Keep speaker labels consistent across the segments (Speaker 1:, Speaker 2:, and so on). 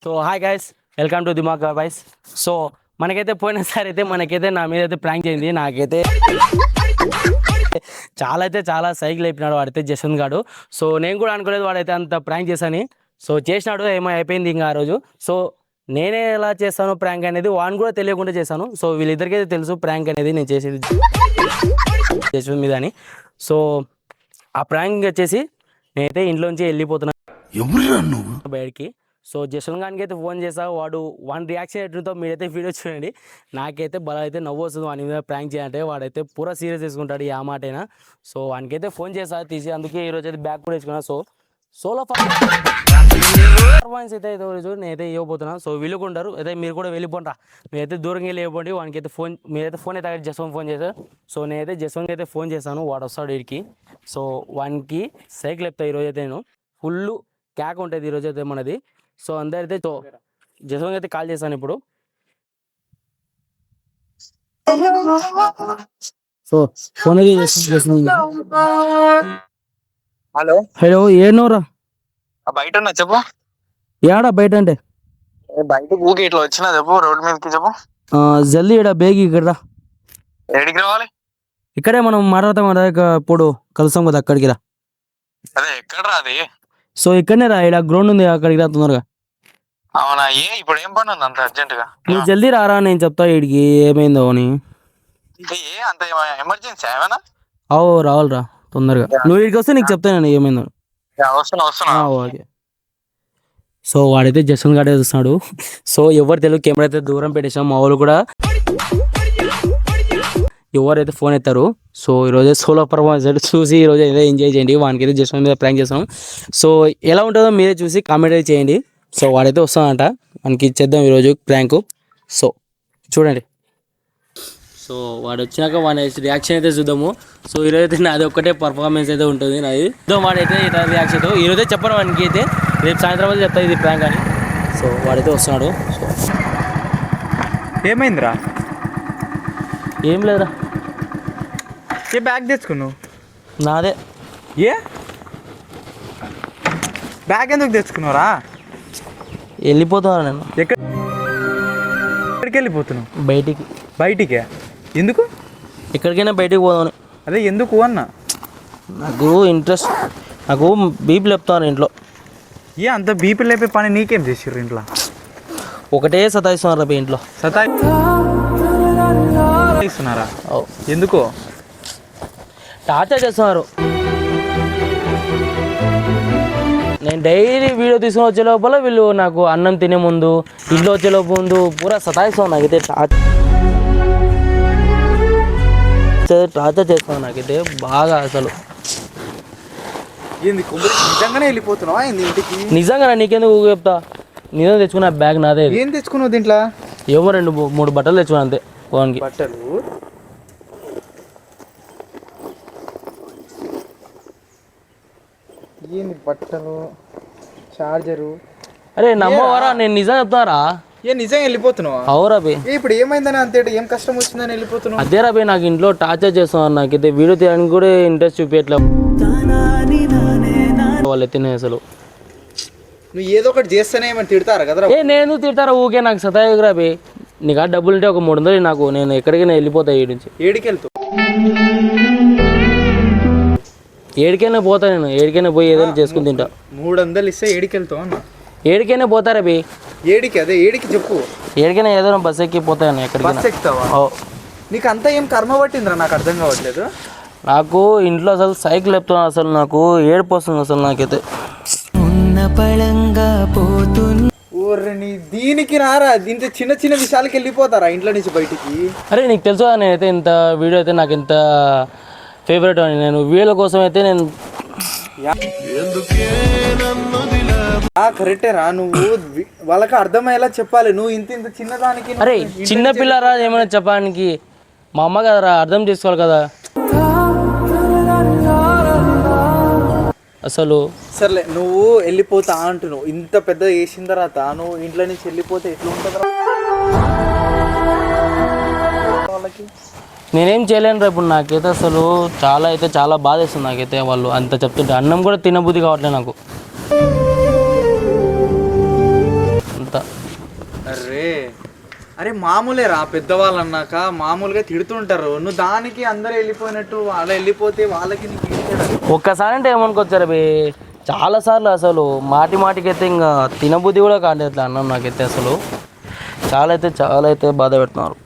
Speaker 1: So hi guys, welcome to Dimag boys. So మనకైతే పోయినసారి అయితే నా మీద అయితే ప్రాంక్ చేయింది. నాకైతే చాలా సైకిల్ అయిపోయినాడు వాడైతే జస్వంత్ గాడు. సో నేను కూడా అనుకోలేదు వాడైతే అంత ప్రాంక్ చేశాను. సో చేసినాడు, ఏమో అయిపోయింది ఇంకా ఆ రోజు. సో నేనే ఎలా చేస్తాను ప్రాంక్ అనేది వాడిని కూడా తెలియకుండా చేశాను. సో వీళ్ళిద్దరికైతే తెలుసు ప్రాంక్ అనేది నేను చేసేది జస్వంత్ మీద అని. సో ఆ ప్రాంక్ వచ్చేసి నేనైతే ఇంట్లోంచి వెళ్ళిపోతున్నాను బయటికి. సో జస్వంత్ గానికి అయితే ఫోన్ చేసా, వాడి రియాక్షన్ ఎట్లుందో మీరైతే వీడియో చూడండి. నాకైతే బలం అయితే నవ్వు వస్తుంది వాడి మీద ప్రాంక్ చేయాలంటే. వాడైతే పూరా సీరియస్ తీసుకుంటాడు ఆ మాటైనా. సో వానికైతే ఫోన్ చేసా తీసి, అందుకే ఈరోజు అయితే బ్యాగ్ కూడా వేసుకున్నా. సో సోలో పర్ఫార్మెన్స్ అయితే నేనైతే ఇవ్వబోతున్నా. సో వీళ్ళుకుంటారు అయితే మీరు కూడా వెళ్ళిపోండి, మీరైతే దూరంగా వెళ్ళి ఇవ్వండి. వానికైతే మీరైతే ఫోన్ అయితే జస్వంత్ ఫోన్ చేశారు. సో నేనైతే జస్వంత్ అయితే ఫోన్ చేశాను, వాడు వస్తాడు వీడికి. సో వానికి సైకిల్ చెప్తా ఈరోజు అయితే నేను ఫుల్ క్యాక్ ఉంటుంది ఈరోజు అయితే మనది. సో అందరైతే జస్వంత్ అయితే కాల్ చేశాను ఇప్పుడు. సో ఫోన్
Speaker 2: హలో
Speaker 1: హలో, ఏనోరా
Speaker 2: బయట ఉన్నా చెప్పు.
Speaker 1: ఏడా బయట అంటే
Speaker 2: బయట ఊకి ఇట్లా వచ్చినా చెప్పు, రోడ్ మీదకి చెప్పు.
Speaker 1: జల్దీ ఇడా బేగి ఇక్కడ రా.
Speaker 2: ఎక్కడికి రావాలి?
Speaker 1: ఇక్కడే మనం మాట్లాడతాం కదా, ఇప్పుడు కలుస్తాం కదా అక్కడికి రా.
Speaker 2: అదే ఎక్కడ రా అది?
Speaker 1: సో ఇక్కడనే రా, ఇక్కడ గ్రౌండ్ ఉంది అక్కడికి రా తొందరగా.
Speaker 2: అవునా? ఇప్పుడు ఏం పని ఉంది అంత అర్జెంట్ గా?
Speaker 1: నువ్వు జల్దీ రారా, నేను చెప్తా వీడికి ఏమైందో అని.
Speaker 2: అంత ఎమర్జెన్సీ ఏమైనా?
Speaker 1: అవు రావాలిరా తొందరగా. నువ్వు వీడికి వస్తే నీకు చెప్తాను ఏమైందో.
Speaker 2: వస్తున్నా.
Speaker 1: ఓకే. సో వాడైతే జస్వంత్ గాడే చూస్తున్నాడు. సో ఎవరు తెలుగు కెమెరా అయితే దూరం పెట్టేసాం, మా వాళ్ళు కూడా ఎవరైతే ఫోన్ ఎత్తారు. సో ఈరోజు సోలో పర్ఫార్మెన్స్ అయితే చూసి ఈరోజు అయితే ఎంజాయ్ చేయండి. వానికి అయితే జస్వంత్ మీద ప్రాంక్ చేస్తాం. సో ఎలా ఉంటుందో మీరే చూసి కామెంట్ అయితే చేయండి. సో వాడైతే వస్తాడంట, మనకి ఇచ్చేద్దాం ఈరోజు ప్రాంక్. సో చూడండి. సో వాడు వచ్చినాక వాడి రియాక్షన్ అయితే చూద్దాము. సో ఈరోజు అయితే నాది ఒక్కటే పర్ఫార్మెన్స్ అయితే ఉంటుంది నాది. వాడైతే ఇట్లా రియాక్షన్ అయితే ఈరోజే చెప్పడం వానికి అయితే, రేపు సాయంత్రం అయితే చెప్తా ఇది ప్రాంక్ అని. సో వాడైతే వస్తున్నాడు. సో
Speaker 3: ఏమైందిరా?
Speaker 1: ఏం లేదురా,
Speaker 3: ఏ బ్యాగ్ తెచ్చుకున్నావు?
Speaker 1: నాదే.
Speaker 3: ఏ బ్యాగ్ ఎందుకు తెచ్చుకున్నావురా?
Speaker 1: వెళ్ళిపోతున్నా నేను.
Speaker 3: ఎక్కడికి వెళ్ళిపోతున్నావు? బయటికి ఎందుకు?
Speaker 1: ఎక్కడికైనా బయటికి పోదామని.
Speaker 3: అదే ఎందుకు అన్నా?
Speaker 1: నాకు ఇంట్రెస్ట్, నాకు బీపీ లేపుతాను ఇంట్లో.
Speaker 3: ఏ అంత బీపీ లేపే పని నీకేం చేసిర్రు ఇంట్లో?
Speaker 1: ఒకటే సతాయిస్తున్నారు రా ఇంట్లో.
Speaker 3: సతాయిస్తున్నారా? ఎందుకో?
Speaker 1: టార్చర్ చేస్తున్నారు. నేను డైలీ వీడియో తీసుకుని వచ్చే లోపల వీళ్ళు నాకు అన్నం తినే ముందు, ఇంట్లో వచ్చే ముందు పూరా సతాయిస్తాను. నాకైతే టార్చర్ చేస్తాను నాకైతే బాగా. అసలు
Speaker 3: నిజంగానే వెళ్ళిపోతున్నావా ఇంటికి?
Speaker 1: నిజంగా నీకెందుకు చెప్తా, నిజంగా తెచ్చుకున్న బ్యాగ్ నాదే.
Speaker 3: ఏం తెచ్చుకున్నావు దీంట్లో?
Speaker 1: ఏమో 2-3 బట్టలు తెచ్చుకున్నా అంతే. ఫోన్కి
Speaker 3: బట్టలు? ఏంది బట్టలు, చార్జరు?
Speaker 1: అరే నమ్మవారా, నేను నిజం చెప్తారా.
Speaker 3: ఏ నిజంగా వెళ్ళిపోతున్నావా?
Speaker 1: అవురా బే.
Speaker 3: ఇప్పుడు ఏమైందని అంతే ఏం కష్టం వచ్చిందని వెళ్ళిపోతున్నావు?
Speaker 1: అదేరా బే, నాకు ఇంట్లో టార్చర్ చేస్తున్నాను. నాకైతే వీడియో తీయడానికి కూడా ఇంట్రెస్ట్ చూపించట్లేదు వాళ్ళైతే. అసలు
Speaker 3: నువ్వు ఏదో ఒకటి చేస్తేనే ఏమైనా తిడతారా కదరా?
Speaker 1: నేను తిడతారా ఊకే, నాకు సతాయిరా బే. నీకు ఆ డబ్బులు ఉంటే ఒక 300 నాకు, నేను ఎక్కడికైనా వెళ్ళిపోతా ఈ నుంచి.
Speaker 3: ఏడికి వెళ్తావు?
Speaker 1: ఏడికైనా పోతా నేను, ఏడికైనా పోయి ఏదైనా చేసుకుని తింటా.
Speaker 3: 300 ఇస్తే ఏడికి వెళ్తావు అన్న?
Speaker 1: ఏడికైనా పోతారా బే.
Speaker 3: ఏడికి? అదే ఏడికి చెప్పు.
Speaker 1: ఏడికైనా ఏదైనా బస్ ఎక్కి పోతాను ఎక్కడికైనా.
Speaker 3: బస్ ఎక్కుతావా? నీకు అంతా ఏం కర్మ పట్టిందిరా, నాకు అర్థం కావట్లేదు.
Speaker 1: నాకు ఇంట్లో అసలు సైకిల్ చెప్తున్నాను, అసలు నాకు ఏడుపు వస్తుంది అసలు నాకైతే.
Speaker 3: ఊర్ని దీనికి రారా, దీంతో చిన్న చిన్న విషయాలకి వెళ్ళిపోతారా ఇంట్లో నుంచి బయటికి?
Speaker 1: అరే నీకు తెలుసు కదా, నేనైతే ఇంత వీడియో అయితే నాకు ఎంత ఫేవరెట్ అని. నేను వీడియోల కోసం అయితే నేను
Speaker 3: కరెక్టే రా, నువ్వు వాళ్ళకి అర్థమయ్యేలా చెప్పాలి. నువ్వు ఇంత ఇంత చిన్నదానికి.
Speaker 1: అరే చిన్న పిల్లరా ఏమైనా చెప్పడానికి, మా అమ్మ కదరా, అర్థం చేసుకోవాలి కదా అసలు.
Speaker 3: సర్లే నువ్వు వెళ్ళిపోతా అంటున్నావు, ఇంత పెద్ద చేసిన తర్వాత నువ్వు ఇంట్లో నుంచి వెళ్ళిపోతే ఎట్లా ఉంటుందా వాళ్ళకి?
Speaker 1: నేనేం చేయలేను రా ఇప్పుడు. నాకైతే అసలు చాలా బాధ వేస్తుంది నాకైతే. వాళ్ళు అంత చెప్తుంటే అన్నం కూడా తినబుద్ధి కావట్లేదు నాకు. అంత
Speaker 3: అరే మామూలేరా పెద్దవాళ్ళు అన్నాక మామూలుగా తిడుతుంటారు. నువ్వు దానికి అందరూ వెళ్ళిపోయినట్టు అలా వెళ్ళిపోతే వాళ్ళకి నీకు ఏంటి?
Speaker 1: ఒక్కసారి అంటే ఏమనుకోవచ్చారు అవి చాలా సార్లు అసలు మాటికి అయితే ఇంకా తినబుద్ధి కూడా కాలేదు అన్నం నాకైతే అసలు చాలా అయితే బాధ పెడుతున్నారు.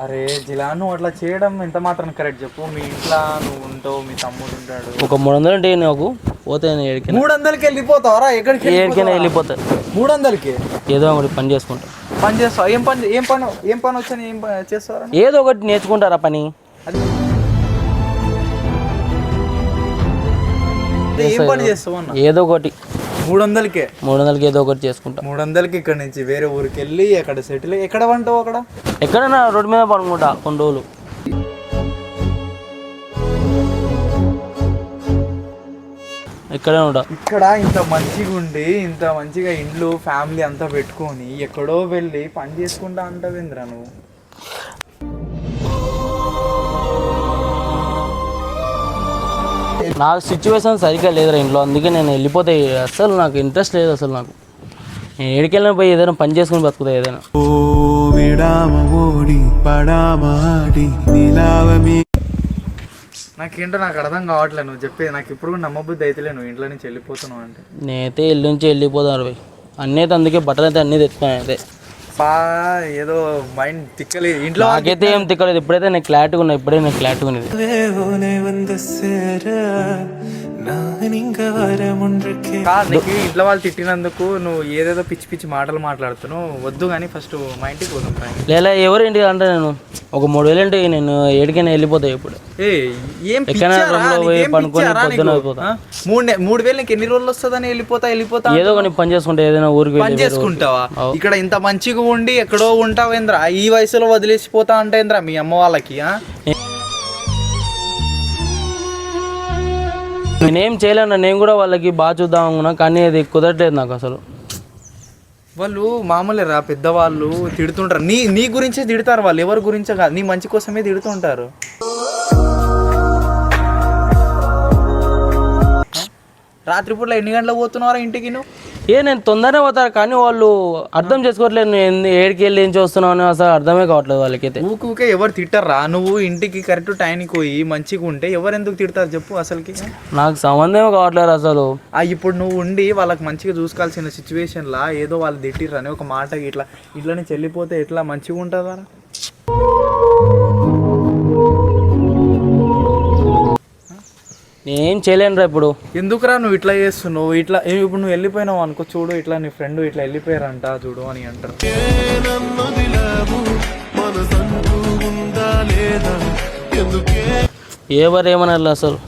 Speaker 3: అరే జిలా నువ్వు అట్లా చేయడం ఎంత మాత్రం కరెక్ట్ చెప్పు. మీ ఇంట్లో నువ్వు ఉంటావు, మీ తమ్ముడు ఉంటాడు.
Speaker 1: ఒక 300 అంటే నాకు పోతే
Speaker 3: 300కి వెళ్ళిపోతావరా?
Speaker 1: ఏడికైనా వెళ్ళిపోతా.
Speaker 3: 300కి
Speaker 1: ఏదో ఒకటి పని చేసుకుంటా.
Speaker 3: పని చేస్తావు? ఏం పని వచ్చని ఏం చేస్తావరా?
Speaker 1: ఏదో ఒకటి నేర్చుకుంటారా పని.
Speaker 3: ఏం పని చేస్తావు అన్న?
Speaker 1: ఏదో ఒకటి
Speaker 3: 300కే
Speaker 1: 300కి ఏదో ఒకటి చేసుకుంటా.
Speaker 3: 300కి ఇక్కడ నుంచి వేరే ఊరికి వెళ్ళి అక్కడ సెటిల్. ఎక్కడ వంటావు? అక్కడ
Speaker 1: ఎక్కడైనా రోడ్డు మీద పడుకుంటా కొన్ని రోజులు. ఇక్కడే ఉంటా.
Speaker 3: ఇక్కడ ఇంత మంచిగా ఉండి ఇంత మంచిగా ఇండ్లు ఫ్యామిలీ అంతా పెట్టుకొని ఎక్కడో వెళ్ళి పని చేసుకుంటా అంటావేంద్రా నువ్వు?
Speaker 1: నాకు సిచ్యువేషన్ సరిగ్గా లేదురా ఇంట్లో, అందుకే నేను వెళ్ళిపోతే అసలు నాకు ఇంట్రెస్ట్ లేదు. అసలు నాకు నేను ఏడికెళ్ళినా పోయి ఏదైనా పని చేసుకుని బతుకుతా ఏదైనా.
Speaker 3: నాకేంటో నాకు అర్థం కావట్లేదు నువ్వు చెప్పేది. నాకు ఇప్పుడు కూడా నమ్మబుద్ధి అయితే నువ్వు ఇంట్లో నుంచి వెళ్ళిపోతున్నావు అంటే.
Speaker 1: నేనైతే ఇల్లు నుంచి వెళ్ళిపోతాను పోయి అన్నీ అయితే, అందుకే బట్టలు అయితే అన్నీ తెచ్చుకున్నాను. అయితే
Speaker 3: ఏదో మైండ్ తిక్కలేదు ఇంట్లో.
Speaker 1: నాకైతే ఏం తిక్కలేదు. ఇప్పుడైతే నేను క్లారిటీగా ఉన్నా. ఇప్పుడే నేను క్లారిటీగా ఉన్నది.
Speaker 3: నీకు ఇంట్లో వాళ్ళు తిట్టినందుకు నువ్వు ఏదేదో పిచ్చి పిచ్చి మాటలు మాట్లాడుతున్నావు. వద్దు కానీ ఫస్ట్ మా ఇంటికి పోదాం.
Speaker 1: లేదా ఎవరు ఇంటికి అంటే నేను ఒక 3000 అంటే నేను ఏడికైనా వెళ్ళిపోతాయి. ఇప్పుడు పనుకొని పొద్దున అయిపోతా.
Speaker 3: 3000 నీకు ఎన్ని రోజులు వస్తుందని వెళ్ళిపోతా
Speaker 1: ఏదో కానీ పని చేసుకుంటా ఏదైనా ఊరికి
Speaker 3: పని చేసుకుంటావా? ఇక్కడ ఇంత మంచిగా ఉండి ఎక్కడో ఉంటావేంద్రా? ఈ వయసులో వదిలేసిపోతా అంటే ఏంద్రా మీ అమ్మ వాళ్ళకి?
Speaker 1: నేనేం చేయలేను. నేను కూడా వాళ్ళకి బాగా చూద్దాం అనుకున్నా, కానీ అది కుదరట్లేదు నాకు అసలు.
Speaker 3: వాళ్ళు మామూలేరా పెద్దవాళ్ళు తిడుతుంటారు. నీ గురించే తిడతారు వాళ్ళు, ఎవరి గురించో కాదు. నీ మంచి కోసమే తిడుతుంటారు. రాత్రిపూట్ల ఎన్ని గంటలకు పోతున్నారా ఇంటికి నువ్వు?
Speaker 1: నేను తొందరనే పోతాను, కానీ వాళ్ళు అర్థం చేసుకోవట్లేదు. నేను ఏడికి వెళ్ళి ఏం చూస్తున్నావు అని అసలు అర్థమే కావట్లేదు వాళ్ళకైతే.
Speaker 3: ఊకే ఎవరు తిట్టారా? నువ్వు ఇంటికి కరెక్ట్ టైంకి పోయి మంచిగా ఉంటే ఎవరు ఎందుకు తిడతారు చెప్పు అసలుకి?
Speaker 1: నాకు సంబంధమే కావట్లేదు అసలు.
Speaker 3: ఇప్పుడు నువ్వు ఉండి వాళ్ళకి మంచిగా చూసుకోవాల్సిన సిచ్యువేషన్లా ఏదో వాళ్ళు తిట్టిర్రు అని ఒక మాటకి ఇట్లా నుంచి వెళ్ళిపోతే ఎట్లా మంచిగా ఉంటుందా?
Speaker 1: నేనేం చేయలేను రా ఇప్పుడు.
Speaker 3: ఎందుకురా నువ్వు ఇట్లా చేస్తున్నావు? ఇప్పుడు నువ్వు వెళ్ళిపోయినావు అనుకో, చూడు ఇట్లా నీ ఫ్రెండ్ ఇట్లా వెళ్ళిపోయారంట చూడు అని అంటారు.
Speaker 1: ఎవరు ఏమన్నారు అసలు?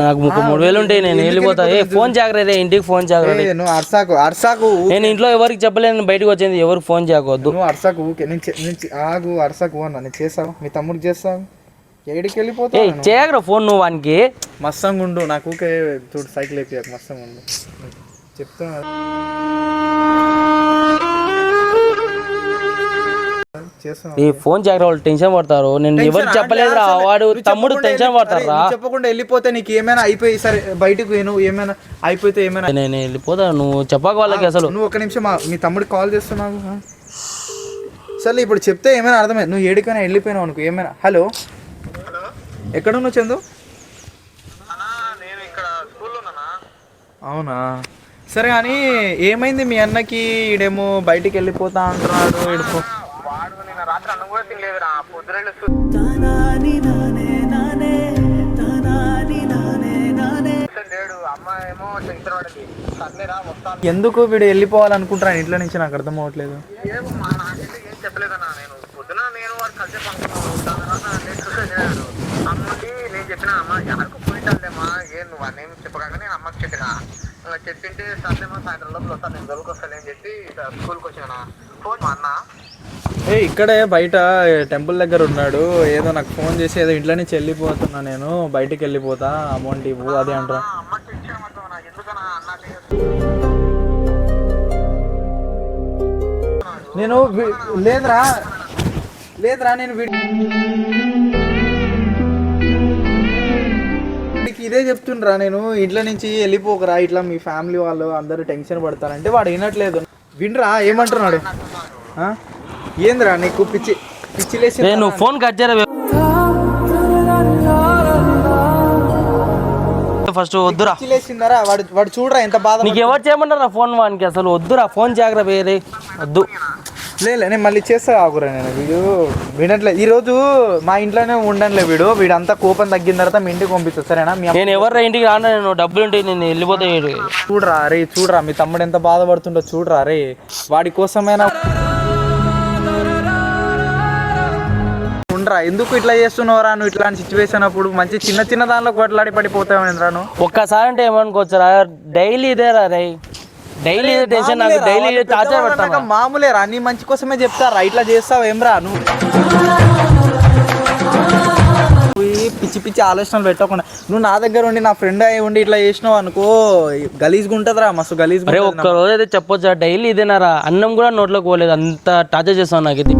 Speaker 1: నాకు 3000 ఉంటాయి, నేను వెళ్ళిపోతా. ఫోన్ జాగ్రత్త, ఇంటికి ఫోన్ జాగ్రత్త.
Speaker 3: నువ్వు అర్సాకు
Speaker 1: నేను ఇంట్లో ఎవరికి చెప్పలేను, బయటకు వచ్చింది ఎవరికి ఫోన్ చేయకూడదు.
Speaker 3: నువ్వు అర్సాకు ఊకే ఆగు. అర్సాకు అన్నా నేను చేస్తావు, మీ తమ్ముడు చేస్తావు. ఏడికి వెళ్ళిపోతా
Speaker 1: చేయగరా ఫోన్ నువ్వు వానికి.
Speaker 3: మస్తంగా ఉండు. నాకు ఊకే చూడు సైకిల్ అయిపోయాక మస్తంగా ఉండు చెప్తున్నా.
Speaker 1: ఈ ఫోన్ జాగ్రత్త, వాళ్ళు టెన్షన్ పడతారు. నేను ఎవరు చెప్పలేదు రా, వాడు తమ్ముడు టెన్షన్ పడతారు రా.
Speaker 3: చెప్పకుండా వెళ్ళిపోతే నీకు ఏమైనా అయిపోయి సరే బయటకు నువ్వు ఏమైనా అయిపోతే ఏమైనా
Speaker 1: నేను వెళ్ళిపోతా. నువ్వు చెప్పక వాళ్ళకి అసలు.
Speaker 3: నువ్వు ఒక నిమిషం మీ తమ్ముడికి కాల్ చేస్తున్నావు సరే. ఇప్పుడు చెప్తే ఏమైనా అర్థమైంది. నువ్వు ఏడికైనా వెళ్ళిపోయినావు అనుకో ఏమైనా. హలో, ఎక్కడ ఉన్నావు చందు? అవునా సరే, కానీ ఏమైంది మీ అన్నకి? ఈడేమో బయటికి వెళ్ళిపోతా అంటున్నాడు. ఎందుకు వీడు వెళ్ళిపోవాలనుకుంటున్నాను ఇంట్లో నుంచి? నాకు అర్థం అవ్వట్లేదు. నేను చెప్పిన అమ్మ ఎవరికి పోయింటాలేమా ఏం నువ్వు అన్నేం చెప్పగానే నేను అమ్మకి చెప్పిన. చెప్పింటే సర్లేమో సాయంత్రం లోపల వస్తాను, నేను దొరికి వస్తాను అని చెప్పి స్కూల్కి వచ్చాను. ఫోన్ మా అన్న ఇక్కడే బయట టెంపుల్ దగ్గర ఉన్నాడు. ఏదో నాకు ఫోన్ చేసి ఏదో ఇంట్లో నుంచి వెళ్ళిపోతున్నా, నేను బయటికి వెళ్ళిపోతా, అమౌంట్ ఇవ్వు అది అంటారా. నేను లేదురా నేను
Speaker 4: ఇదే చెప్తుండ్రా నేను, ఇంట్లో నుంచి వెళ్ళిపోకరా, ఇట్లా మీ ఫ్యామిలీ వాళ్ళు అందరూ టెన్షన్ పడతారంటే వాడు వినట్లేదు. వినరా ఏమంటున్నాడు? ఏందిరా నీకు పిచ్చి లేచి
Speaker 1: నువ్వు ఫోన్ కట్ చేయరా ఫస్ట్. వద్దురా
Speaker 4: పిచ్చి లేచిందరా వాడు చూడరా ఎంత బాధ.
Speaker 1: నీకు ఎవరు చేయమన్నారా ఫోన్ వానికి? అసలు వద్దురా ఫోన్ జాగ్రత్త వేరే వద్దు.
Speaker 4: లేదు నేను మళ్ళీ చేస్తా ఆగురా. నేను వీడు వినట్లేదు. ఈరోజు మా ఇంట్లోనే ఉండనులే వీడు అంతా కోపం తగ్గిన తర్వాత మీ ఇంటికి పంపిస్తా సరేనా?
Speaker 1: నేను ఎవరు ఇంటికి రాను, నేను డబ్బులు ఉంటే నేను వెళ్ళిపోతే.
Speaker 4: చూడరా మీ తమ్ముడు ఎంత బాధపడుతుండో చూడరా రే. వాడి కోసమైనా ఉండరా. ఎందుకు ఇట్లా చేస్తున్నావురా నువ్వు? ఇట్లాంటి సిచ్యువేషన్ అప్పుడు మంచి చిన్న దానిలో కొట్లాడి పడిపోతావు రాను.
Speaker 1: ఒక్కసారి అంటే ఏమనుకోవచ్చురా, డైలీ ఇదేరా రే, డైలీ టెన్షన్ నాకు, డైలీ టార్చర్ పెడతా.
Speaker 4: మామూలేరా, నీ మంచి కోసమే చెప్తారా, ఇట్లా చేస్తావు ఏమ్రా నువ్వు? పిచ్చి ఆలోచనలు పెట్టకుండా నువ్వు నా దగ్గర ఉండి నా ఫ్రెండ్ అయి ఉండి ఇట్లా చేసినావు అనుకో, గలీజ్గా ఉంటుందిరా, మస్తు గలీజ్గా.
Speaker 1: అరే ఒక్క రోజు అయితే చెప్పొచ్చా, డైలీ ఇదేనారా, అన్నం కూడా నోట్లోకి పోలేదు, అంత టార్చర్ చేస్తాను నాకు ఇది.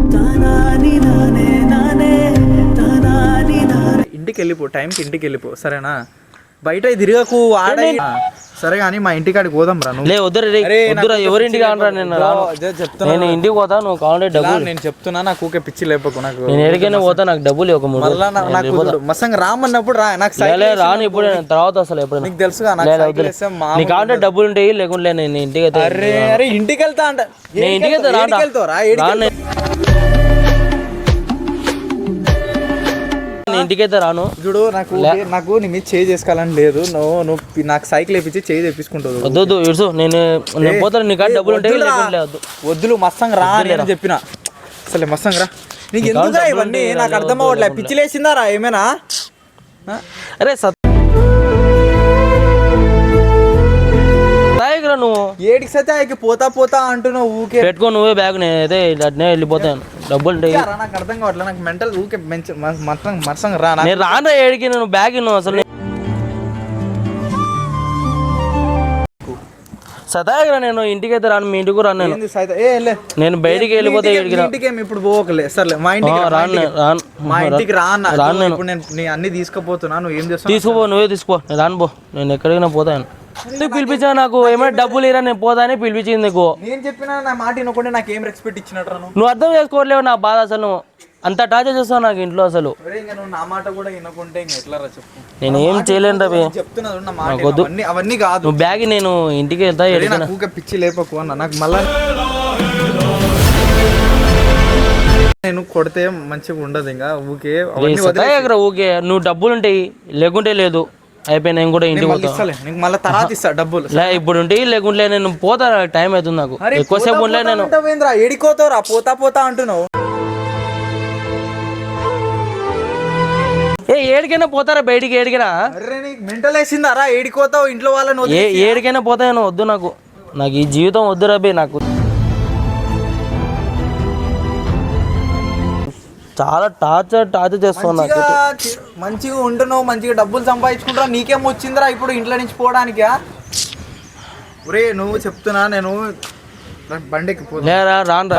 Speaker 4: ఇంటికి వెళ్ళిపో, టైంకి ఇంటికి వెళ్ళిపో సరేనా? బయట తిరగకు ఆడ. సరే కానీ మా ఇంటికాడికి పోదాం రా.
Speaker 1: లే వద్దురా ఎవరింటికి అనరా, నేను ఇంటికి పోతా, నువ్వు కావాలంటే డబ్బులు.
Speaker 4: నేను చెప్తున్నా, నాకు ఊకే పిచ్చి లేపకు. నాకు
Speaker 1: నేను ఎక్కడికైనా పోతా, నాకు డబ్బులు ఒక
Speaker 4: మసంగా రామన్నప్పుడు రా. నాకు
Speaker 1: రాను ఇప్పుడు, నేను తర్వాత అసలు ఎప్పుడు
Speaker 4: నీకు తెలుసుగా.
Speaker 1: నీకు కావాలంటే డబ్బులు ఉంటాయి, లేకుంటే నేను ఇంటికి అయితే.
Speaker 4: అరే ఇంటికి వెళ్తా అంట.
Speaker 1: నేను ఇంటికి అయితే ఇంటికైతే రాను.
Speaker 4: చూడు నాకు నీ మీద చేయి చేసుకోవాలని లేదు. నువ్వు నాకు సైకిల్ వేపించి చేయి తెప్పించుకుంటావు.
Speaker 1: వద్దు ఇడుసు, నేను పోతాను, నీకు డబ్బులు ఉంటాయి.
Speaker 4: వద్దులు మస్సంగా రా అని చెప్పిన. అసలే మస్సంగా రా. నీకు ఎందుకురా ఇవన్నీ? నాకు అర్థం అవ్వట్లే. పిచ్చి లేచిందా రా ఏమైనా?
Speaker 1: అరే నువ్వు
Speaker 4: ఏడికి సత్యాకి పోతా అంటున్నావు ఊకే.
Speaker 1: పెట్టుకో నువ్వే బ్యాగ్, నేనైతే అట్నే వెళ్ళిపోతాను. డబ్బులు ఉంటాయి.
Speaker 4: నాకు అర్థం కావట్లేదు. నాకు మెంటల్ ఊకే మర్సంగా రా.
Speaker 1: నేను రాను ఏడికి, నేను బ్యాగ్ నువ్వు అసలు సతాయరా. నేను ఇంటికైతే రాను, మీ ఇంటికి రాను. నేను బయటికి వెళ్ళిపోతే
Speaker 4: ఇంటికి ఇప్పుడు పోకలే. సర్లే మా ఇంటికి రాను. ఇప్పుడు నేను అన్ని తీసుకుపోతున్నా. నువ్వు ఏం చేస్తావు?
Speaker 1: తీసుకోపో, నువ్వే తీసుకో. నేను రాను పో, నేను ఎక్కడికైనా పోతాను. పిలిపించా, నాకు ఏమైనా డబ్బులు ఇరా, నేను పోతానే పిలిపించింది నీకు.
Speaker 4: నేను చెప్పినా నా మాట వినకుండా నాకు ఏం రెస్పెక్ట్ ఇచ్చినట్టు
Speaker 1: నువ్వు అర్థం చేసుకోవట్లేవు నా బాధ. అసలు అంత టార్చర్ చేస్తావు నాకు ఇంట్లో. అసలు
Speaker 4: నా మాట కూడా వినకుంటే ఎట్లా చెప్పు?
Speaker 1: నేను ఏం చేయలేను రవి,
Speaker 4: చెప్తున్నా. అవన్నీ కాదు.
Speaker 1: నువ్వు బ్యాగ్ నేను ఇంటికి వెళ్తా.
Speaker 4: ఊకే పిచ్చి లేపకు అన్న. నాకు మళ్ళా నేను కొడితే మంచిగా ఉండదు. ఇంకా ఊకే
Speaker 1: ఊకే నువ్వు డబ్బులు ఉంటాయి, లేకుంటే లేదు, అయిపోయి నేను కూడా ఇంటికి పోతాను.
Speaker 4: మళ్ళీ తర్వాత ఇస్తా డబ్బులు.
Speaker 1: ఇప్పుడు ఉంటే లేకుంటే నేను పోతా, టైం అవుతుంది నాకు. ఎక్కువసేపు ఉండలే నేను.
Speaker 4: ఏడికోతావురా పోతా అంటున్నావు?
Speaker 1: ఏడికైనా పోతారా బయటికి? ఏడికైనా
Speaker 4: మెంటల్ వేసిందారా? ఏడికోతావు ఇంట్లో వాళ్ళని?
Speaker 1: ఏడికైనా పోతాను. వద్దు నాకు ఈ జీవితం వద్దు రబీ. నాకు చాలా టార్చర్ చేస్తావు. నాకు
Speaker 4: మంచిగా ఉంటున్నావు, మంచిగా డబ్బులు సంపాదించుకుంటారా, నీకేం వచ్చిందిరా ఇప్పుడు ఇంట్లో నుంచి పోవడానికా? ఒరే నువ్వు చెప్తున్నా, నేను బండికి
Speaker 1: లేరా రాను.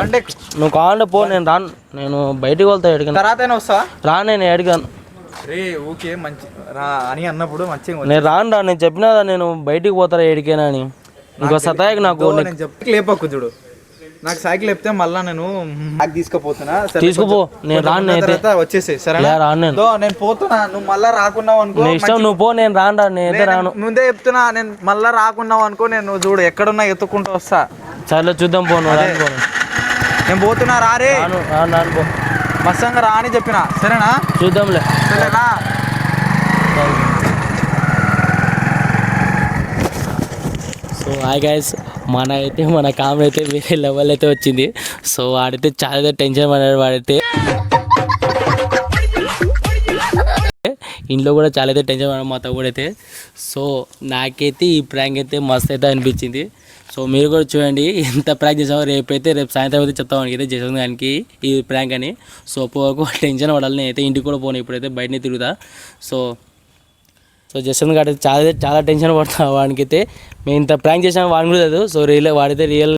Speaker 1: నువ్వు కావాలంటే పో, నేను రాను. నేను బయటికి వెళ్తా. ఎడిగాను
Speaker 4: తర్వాత వస్తా.
Speaker 1: రాను, నేను ఎడిగాను.
Speaker 4: రే ఓకే మంచి రా అని అన్నప్పుడు మంచిగా
Speaker 1: నేను రాను. నేను చెప్పినా నేను బయటికి పోతారా ఎడికైనా అని. ఇంకో సతాయికి నాకు
Speaker 4: లేపకు. చూడు నాకు సైకిల్ చెప్తే మళ్ళీ నేను తీసుకుపోతున్నా.
Speaker 1: తీసుకుపో, నేను రాను.
Speaker 4: వచ్చేసేయ్ సరే. నేను పోతున్నా, నువ్వు మళ్ళా రాకున్నావు అనుకో.
Speaker 1: ఇష్టం నువ్వు పో, నేను రాను. నేనైతే రాను.
Speaker 4: ముందే చెప్తున్నా, నేను మళ్ళా రాకున్నావు అనుకో, నేను చూడు ఎక్కడున్నా ఎత్తుకుంటూ వస్తా.
Speaker 1: సరే చూద్దాం పో.
Speaker 4: నేను పోతున్నా రారే.
Speaker 1: రాను పో.
Speaker 4: మస్సంగా రా అని చెప్పిన సరేనా?
Speaker 1: చూద్దాంలే.
Speaker 4: సరేనా?
Speaker 1: సో హాయ్ గైస్, మన కామెడీ అయితే వేరే లెవెల్ అయితే వచ్చింది. సో వాడైతే చాలా టెన్షన్ పడ్డాడు. వాడైతే ఇంట్లో కూడా చాలా అయితే టెన్షన్ పడ్డాడు మా తమ్ముడు అయితే. సో నాకైతే ఈ ప్రాంక్ అయితే మస్తు అయితే అనిపించింది. సో మీరు కూడా చూడండి ఎంత ప్రాంక్ చేసామో. రేపు సాయంత్రం అయితే చెప్తాం మనకైతే జసన్ గారికి ఈ ప్రాంక్ అని. సో పోకు టెన్షన్ పడాలి. నేనైతే ఇంటికి కూడా పోను, ఇప్పుడైతే బయటనే తిరుగుతా. సో జసన్ గారు చాలా టెన్షన్ పడతా. వాడికైతే మేము ఇంత ప్రాంక్ చేసాము వాడిని కూడా లేదు. సో వాడైతే రియల్